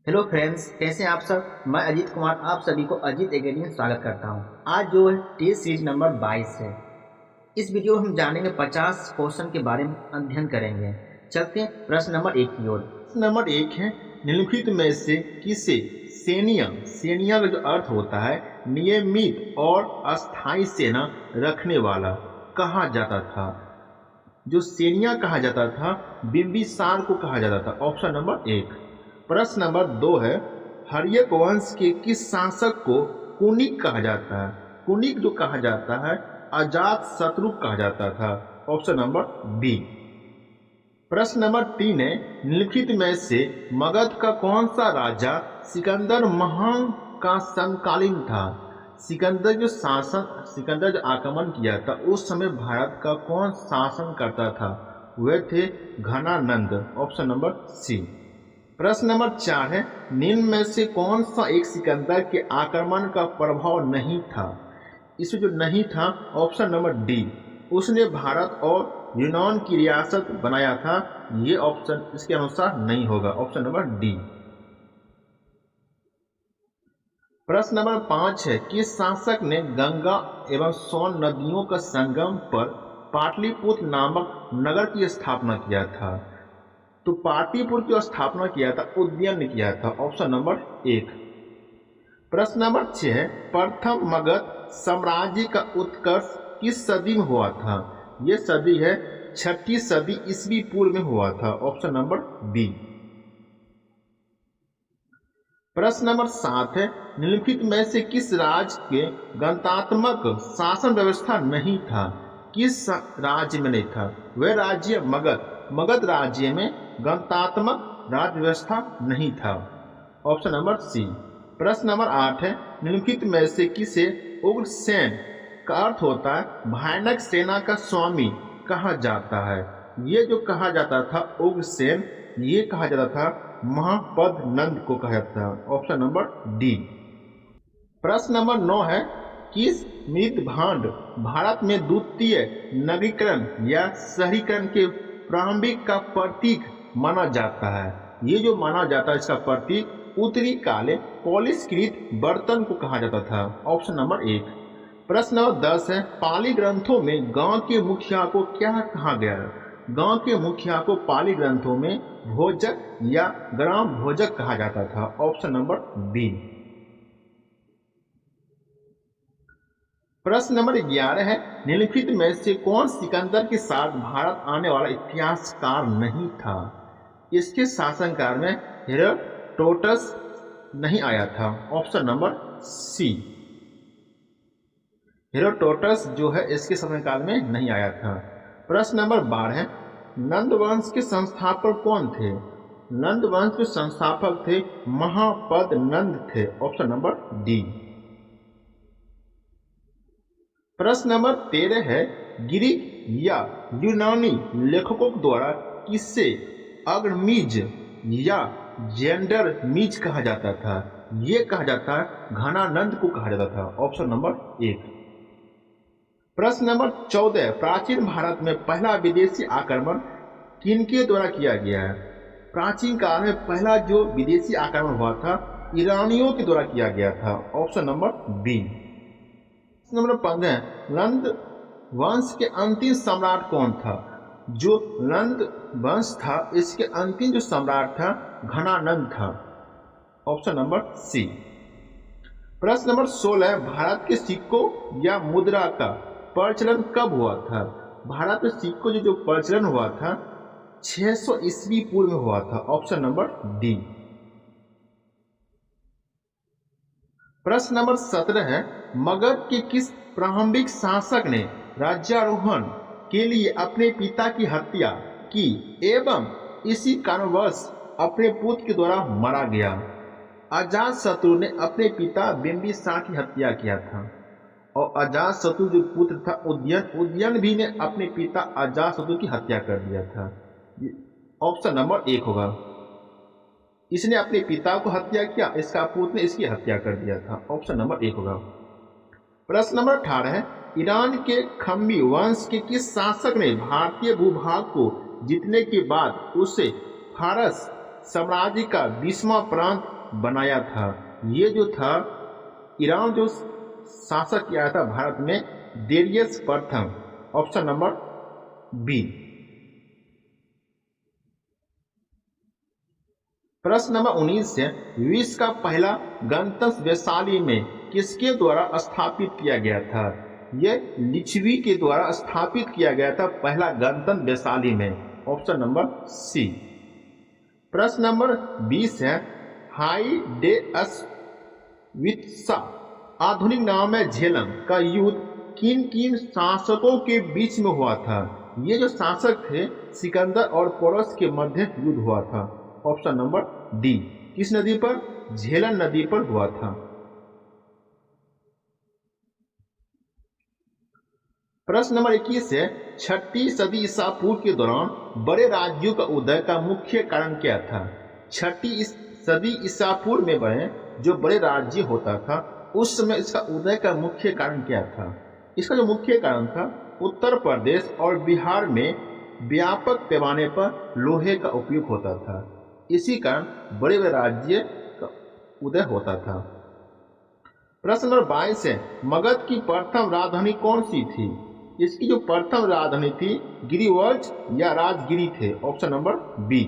Hello friends, कैसे हैं आप सब। मैं अजीत कुमार आप सभी को अजीत एकेडमी स्वागत करता हूं। आज जो है टेस्ट सीरीज नंबर 22 है। इस वीडियो में हम जानेंगे 50 क्वेश्चन के बारे में अध्ययन करेंगे। चलते हैं प्रश्न नंबर 1 की ओर। प्रश्न नंबर 1 है, निम्नलिखित में से किसे सेनिया सेनिया का जो अर्थ होता है नियमित और अस्थायी सेना रखने वाला कहा जाता था। जो सेनिया कहा जाता था बिंबिसार को कहा जाता था। Option number 1। प्रश्न नंबर 2 है, हर्यक वंश के किस शासक को कुनिक कहा जाता है। कुनिक जो कहा जाता है अजात शत्रु कहा जाता था। Option number B. प्रश्न नंबर 3 है, निम्नलिखित में से मगध का कौन सा राजा सिकंदर महान का समकालीन था। सिकंदर जो आक्रमण किया था उस समय भारत का कौन शासन करता था। वे थे घनानंद। Option number C. प्रश्न नंबर 4 है, निम्न में से कौन सा एक सिकंदर के आक्रमण का प्रभाव नहीं था। इसमें जो नहीं था ऑप्शन नंबर डी, उसने भारत और यूनान की रियासत बनाया था। ये ऑप्शन इसके अनुसार नहीं होगा। Option number D. प्रश्न नंबर 5 है, किस शासक ने गंगा एवं सोन नदियों का संगम पर पाटलिपुत्र नामक नगर की स्थापना किया था। तो पाटलिपुत्र की स्थापना किया था उदयन ने किया था। Option number 1। प्रश्न नंबर 6 है, प्रथम मगध साम्राज्य का उत्कर्ष किस सदी में हुआ था। यह सदी है 6ठी सदी ईस्वी पूर्व में हुआ था। Option number B. प्रश्न नंबर 7 है, निम्नलिखित में से किस राज्य के गणतात्मक शासन व्यवस्था नहीं था। किस राज्य में नहीं था। वह राज्य मगध राज्य में गणतात्मक राज्य व्यवस्था नहीं था। Option number C. प्रश्न नंबर 8 है, निम्नलिखित में से किसे उग्रसेन का अर्थ होता है भयानक सेना का स्वामी कहा जाता है। ये जो कहा जाता था उग्रसेन, ये कहा जाता था महापद नंद को कहा जाता है। Option number D. प्रश्न नंबर 9 है, किस मृत भांड भारत में द्वितीय नगरीकरण या शहरीकरण के प्रारंभिक का प्रतीक माना जाता है। ये जो माना जाता है इसका प्रतीक उत्तरी काले पॉलिशकृत बर्तन को कहा जाता था। Option number 1। प्रश्न नंबर 10 है, पाली ग्रंथों में गांव के मुखिया को क्या कहा गया है। गांव के मुखिया को पाली ग्रंथों में भोजक या ग्राम भोजक कहा जाता था। Option number B. प्रश्न नंबर 11 है, निम्नलिखित में से कौन सिकंदर के साथ भारत आने वाला इतिहासकार नहीं था। इसके शासनकाल में हेरोडोटस नहीं आया था। ऑप्शन नंबर सी। हेरोडोटस जो है इसके शासनकाल में नहीं आया था। प्रश्न नंबर 12 है, नंद वंश के संस्थापक कौन थे। नंद वंश के संस्थापक थे महापद नंद थे। Option number D. प्रश्न नंबर 13 है, ग्रीक या यूनानी लेखकों द्वारा किसे अग्रमीज या जेंडर मीज कहा जाता था। ये कहा जाता है घनानंद को कहा जाता था। Option number 1। प्रश्न नंबर 14, प्राचीन भारत में पहला विदेशी आक्रमण किनके द्वारा किया गया है। प्राचीन काल में पहला जो विदेशी आक्रमण हुआ था ईरानियों के द्वारा किया गया था। Option number B. Number 15, Nanda वंश के अंतिम सम्राट कौन था। जो नंद वंश था इसके अंतिम जो सम्राट था घनानंद था। Option number C. प्रश्न नंबर 16, भारत के सिक्कों या मुद्रा का प्रचलन कब हुआ था। भारत में सिक्कों जो प्रचलन हुआ था 600 ईस्वी पूर्व में हुआ था। Option number D. प्रश्न नंबर 17 है, मगध के किस प्रारंभिक शासक ने राज्यारोहण के लिए अपने पिता की हत्या की एवं इसी कारणवश अपने पुत्र के द्वारा मारा गया। अजातशत्रु ने अपने पिता बिंबिसार की हत्या किया था और अजातशत्रु जो पुत्र था उदयन भी ने अपने पिता अजातशत्रु की हत्या कर दिया था। ऑप्शन नंबर 1 होगा। इसने अपने पिता को हत्या किया, इसका पुत्र ने इसकी हत्या कर दिया था। ऑप्शन नंबर 1 होगा। प्रश्न नंबर 18 है, ईरान के खम्मी वंश के किस शासक ने भारतीय भूभाग को जीतने के बाद उसे फारस साम्राज्य का 20वां प्रांत बनाया था? ये जो था ईरान जो शासक किया था भारत में, डेरियस प्रथम। Option number B. प्रश्न नंबर 19 है, विश्व का पहला गणतंत्र वैशाली में किसके द्वारा स्थापित किया गया था? यह लिच्छवी के द्वारा स्थापित किया गया था पहला गणतंत्र वैशाली में। Option number C. प्रश्न नंबर 20 है, हाइडेयस्वित्सा आधुनिक नाम है झेलम का युद्ध किन किन शासकों के बीच में हुआ था? ये जो शासक थे सिकंदर और पोरस के मध्य युद्ध हुआ था। Option number D. किस नदी पर? झेलम नदी पर हुआ था। प्रश्न नंबर 21 है, 6वीं सदी ईसा पूर्व के दौरान बड़े राज्यों का उदय का मुख्य कारण क्या था? 6वीं सदी ईसा पूर्व में बने जो बड़े राज्य होता था उस समय इसका उदय का मुख्य कारण क्या था? इसका जो मुख्य कारण था, उत्तर प्रदेश और बिहार में व्यापक पैमाने पर लोहे का उपयोग होता था, इसी कारण बड़े बड़े राज्य का उदय होता था। प्रश्न नंबर 22 है, मगध की प्रथम राजधानी कौन सी थी? इसकी जो प्रथम राजधानी थी गिरिवर्ज या राजगिरी थे। Option number B.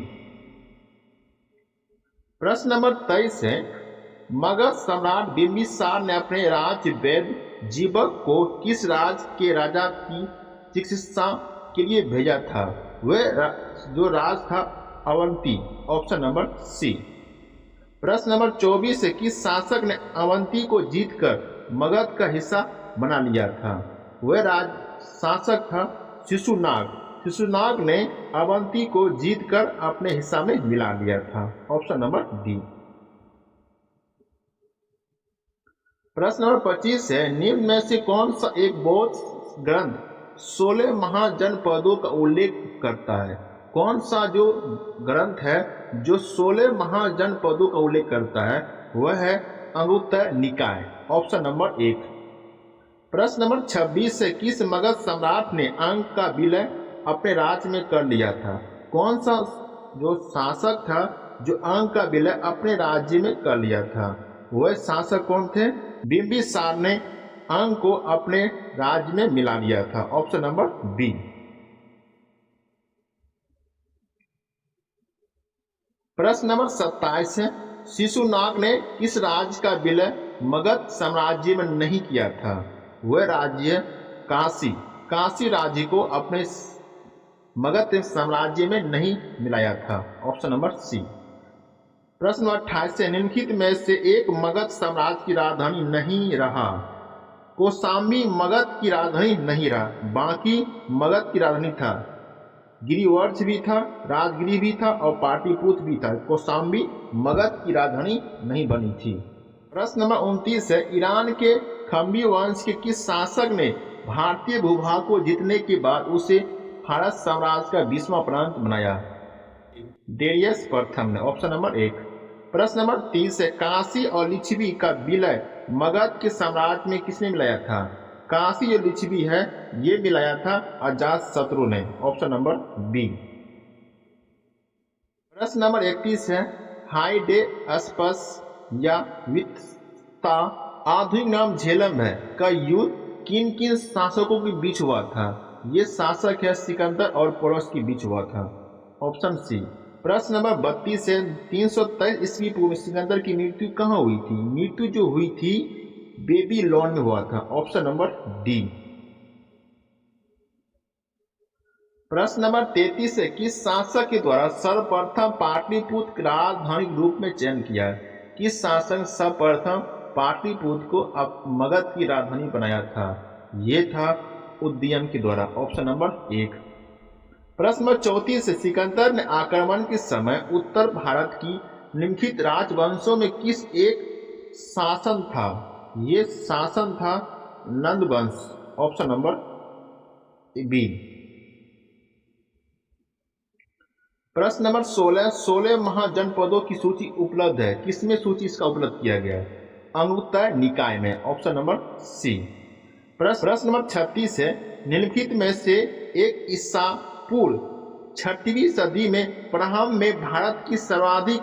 प्रश्न नंबर 23 है, मगध सम्राट बिंबिसार ने अपने राज्य वैद्य जीवक को किस राज्य के राजा की चिकित्सा के लिए भेजा था? वह जो राज था अवंती। Option number C. प्रश्न नंबर 24 है, किस शासक ने अवंती को जीतकर मगध का हिस्सा बना लिया था? वह राज शासक था शिशुनाग। शिशुनाग ने अवंती को जीतकर अपने हिस्सा में मिला लिया था। Option number D. प्रश्न नंबर 25 है, निम्न में से कौन सा एक बौद्ध ग्रंथ 16 महाजनपदों का उल्लेख करता है? कौन सा जो ग्रंथ है जो 16 महाजनपदों का उल्लेख करता है? वह है अंगुत्तर निकाय। Option number 1। प्रश्न नंबर 26 है, किस मगध सम्राट ने अंग का विलय अपने राज्य में कर लिया था? कौन सा जो शासक था जो अंग का विलय अपने राज्य में कर लिया था? वह शासक कौन थे? बिंबिसार ने अंग को अपने राज्य में मिला लिया था। Option number B. प्रश्न नंबर 27 है, शिशुनाग ने किस राज्य का विलय मगध साम्राज्य में नहीं किया था? वह राज्य काशी। काशी राज्य को अपने मगध साम्राज्य में नहीं मिलाया था। Option number C. प्रश्न नंबर 28 है, निम्नलिखित में से एक मगध साम्राज्य की राजधानी नहीं रहा? कौशाम्बी मगध की राजधानी नहीं रहा, बाकी मगध की राजधानी था। गिरिवर्ज भी था, राजगिरी भी था और पाटलिपुत्र भी था। कौशाम्बी मगध की राजधानी नहीं बनी थी। प्रश्न नंबर 29 है, ईरान के खम्बी वंश के किस शासक ने भारतीय भूभाग को जीतने के बाद उसे भारत साम्राज्य का 20वां प्रांत बनाया? डेरियस प्रथम ने। Option number 1। प्रश्न नंबर 30 है, काशी और लिच्छवी का विलय मगध के साम्राज्य में किसने मिलाया था? काशी जो लिच्छवी है ये मिलाया था अजातशत्रु ने। Option number B. प्रश्न नंबर 31 है, हाइडेयस्पस या वित्ता आधुनिक नाम झेलम है का युद्ध किन किन शासकों के बीच हुआ था? ये शासक है सिकंदर और पोरस के बीच हुआ था। Option C. प्रश्न नंबर 32 है, 323 ईस्वी पूर्व सिकंदर की मृत्यु कहाँ हुई थी? मृत्यु जो हुई थी बेबीलोन में हुआ था। Option number D. प्रश्न नंबर 33 है, किस शासक के द्वारा सर्वप्रथम पाटलिपुत्र राजधानी के रूप में चयन किया? किस शासक सर्वप्रथम पाटलिपुत्र को मगध की राजधानी बनाया था? ये था उदयन के द्वारा। Option number 1। प्रश्न नंबर 34 है, सिकंदर ने आक्रमण के समय उत्तर भारत की निम्नलिखित राजवंशों में किस एक शासन था? ये शासन था नंद वंश। Option number B. प्रश्न नंबर 16 महाजनपदों की सूची उपलब्ध है, किसमें सूची इसका उपलब्ध किया गया है? अंगुत्तर निकाय में। Option number C. प्रश्न नंबर 36 है, निम्नलिखित में से एक ईसा पूर्व 6वीं सदी में प्रारंभ में भारत की सर्वाधिक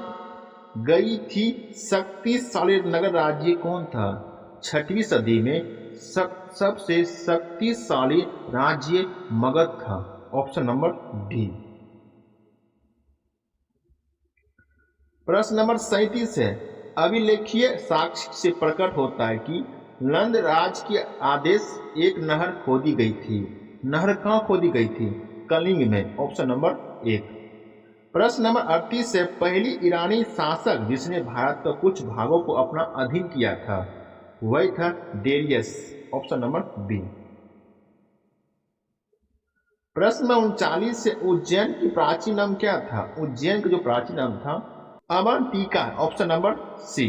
गई थी शक्तिशाली नगर राज्य कौन था? 6वीं सदी में सबसे शक्तिशाली राज्य मगध था। Option number D. प्रश्न नंबर 37 है, अभिलेखीय साक्ष्य से प्रकट होता है कि नंद राज के आदेश एक नहर खोदी गई थी। नहर कहाँ खोदी गई थी? कलिंग में। Option number 1। प्रश्न नंबर 38 है, पहली ईरानी शासक जिसने भारत के कुछ भागों को अपना अधीन किया था वह था डेरियस। Option number B. प्रश्न नंबर 39 से उज्जैन की प्राचीन नाम क्या था? उज्जैन का जो प्राचीन नाम था अवंतिका। Option number C.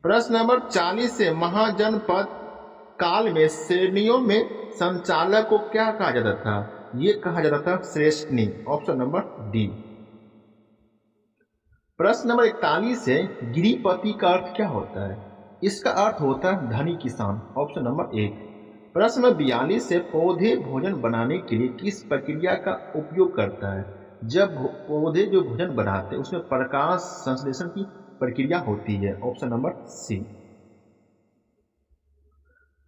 प्रश्न नंबर 40 से महाजनपद काल में श्रेणियों में संचालक को क्या कहा जाता था? ये कहा जाता था श्रेष्ठनी। Option number D. प्रश्न नंबर 41 है, गिरिपति का अर्थ क्या होता है? इसका अर्थ होता है धनी किसान। Option number 1। प्रश्न नंबर 42 है, पौधे भोजन बनाने के लिए किस प्रक्रिया का उपयोग करता है? जब पौधे जो भोजन बनाते हैं उसमें प्रकाश संश्लेषण की प्रक्रिया होती है। Option number C.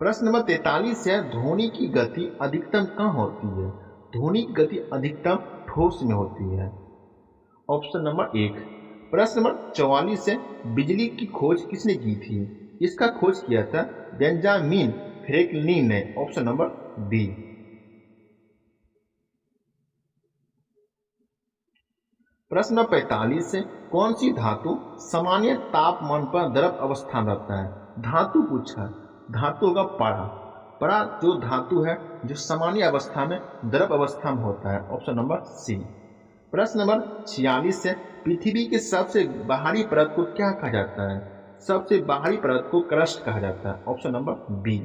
प्रश्न नंबर 43 है, ध्वनि की गति अधिकतम कहाँ होती है? ध्वनि की गति अधिकतम ठोस में होती है। Option number 1। प्रश्न नंबर 44 है, बिजली की खोज किसने की थी? इसका खोज किया था बेंजामिन फ्रैंकलिन ने। Option number B. प्रश्न नंबर 45 है, कौन सी धातु सामान्य तापमान पर द्रव अवस्था में रहता है? धातु पूछा, धातु होगा पारा। पारा जो धातु है जो सामान्य अवस्था में द्रव अवस्था में होता है। Option number C. प्रश्न नंबर 46 है, पृथ्वी के सबसे बाहरी परत को क्या कहा जाता है? सबसे बाहरी परत को क्रस्ट कहा जाता है। Option number B.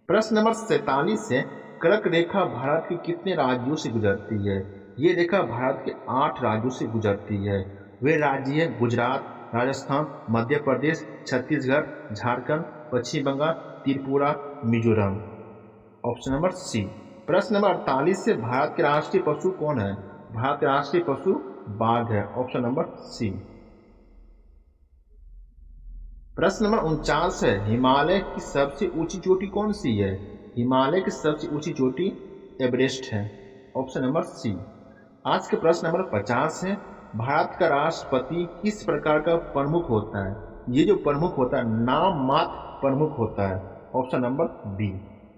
प्रश्न नंबर 47 है, कर्क रेखा भारत के कितने राज्यों से गुजरती है? ये रेखा भारत के 8 राज्यों से गुजरती है। वे राज्य है Gujarat, Rajasthan, Madhya Pradesh, Chhattisgarh, Jharkhand, Paschim Bengal, Tripura, Mizoram. Option number C. प्रश्न नंबर 48 से, भारत के राष्ट्रीय पशु कौन है? भारत के राष्ट्रीय पशु बाघ है। Option number C. प्रश्न नंबर 49 है, हिमालय की सबसे ऊंची चोटी कौन सी है? हिमालय की सबसे ऊंची चोटी एवरेस्ट है। Option number C. आज के प्रश्न नंबर 50 है, भारत का राष्ट्रपति किस प्रकार का प्रमुख होता है? ये जो प्रमुख होता है नाम मात्र प्रमुख होता है। Option number B.